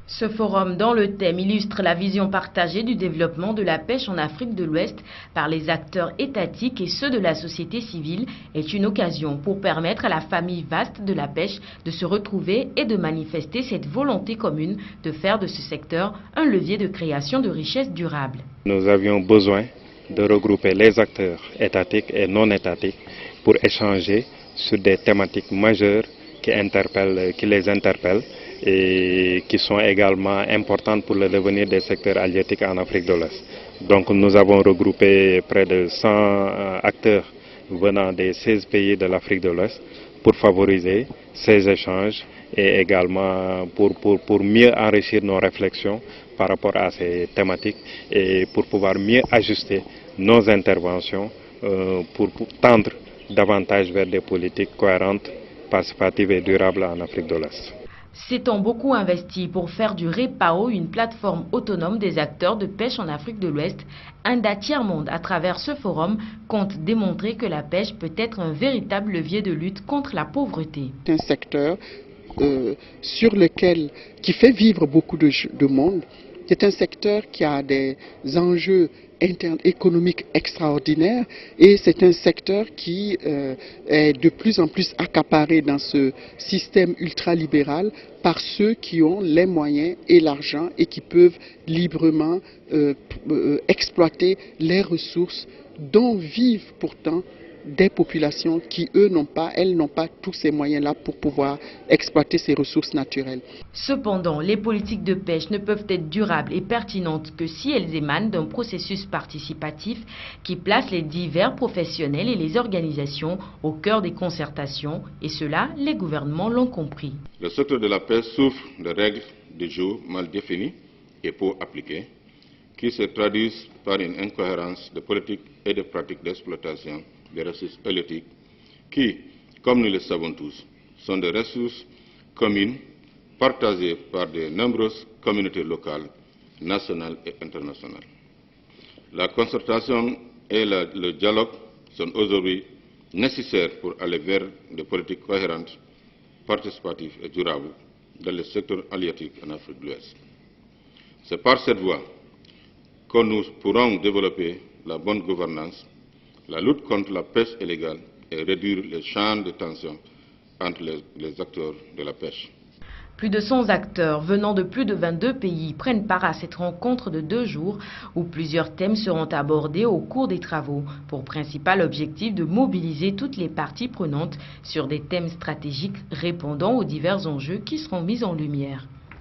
Ce forum dont le thème illustre la vision partagée du développement de la pêche en Afrique de l'Ouest par les acteurs étatiques et ceux de la société civile est une occasion pour permettre à la famille vaste de la pêche de se retrouver et de manifester cette volonté commune de faire de ce secteur un levier de création de richesses durables. Nous avions besoin de regrouper les acteurs étatiques et non étatiques pour échanger sur des thématiques majeures qui les interpellent et qui sont également importantes pour le devenir des secteurs halieutiques en Afrique de l'Ouest. Donc nous avons regroupé près de 100 acteurs venant des 16 pays de l'Afrique de l'Ouest pour favoriser ces échanges et également pour mieux enrichir nos réflexions par rapport à ces thématiques et pour pouvoir mieux ajuster nos interventions pour tendre davantage vers des politiques cohérentes, participatives et durables en Afrique de l'Ouest. S'étant beaucoup investi pour faire du REPAO une plateforme autonome des acteurs de pêche en Afrique de l'Ouest, Anda Tiers-Monde, à travers ce forum, compte démontrer que la pêche peut être un véritable levier de lutte contre la pauvreté. C'est un secteur qui fait vivre beaucoup de monde. C'est un secteur qui a des enjeux économiques extraordinaires et c'est un secteur qui est de plus en plus accaparé dans ce système ultralibéral par ceux qui ont les moyens et l'argent et qui peuvent librement exploiter les ressources dont vivent pourtant des populations qui, elles n'ont pas tous ces moyens-là pour pouvoir exploiter ces ressources naturelles. Cependant, les politiques de pêche ne peuvent être durables et pertinentes que si elles émanent d'un processus participatif qui place les divers professionnels et les organisations au cœur des concertations, et cela, les gouvernements l'ont compris. Le secteur de la pêche souffre de règles de jeu mal définies et peu appliquées, qui se traduisent par une incohérence de politiques et de pratiques d'exploitation des ressources halieutiques qui, comme nous le savons tous, sont des ressources communes partagées par de nombreuses communautés locales, nationales et internationales. La concertation et le dialogue sont aujourd'hui nécessaires pour aller vers des politiques cohérentes, participatives et durables dans le secteur halieutique en Afrique de l'Ouest. C'est par cette voie que nous pourrons développer la bonne gouvernance, la lutte contre la pêche illégale et réduire les champs de tension entre les acteurs de la pêche. Plus de 100 acteurs venant de plus de 22 pays prennent part à cette rencontre de 2 jours où plusieurs thèmes seront abordés au cours des travaux pour principal objectif de mobiliser toutes les parties prenantes sur des thèmes stratégiques répondant aux divers enjeux qui seront mis en lumière.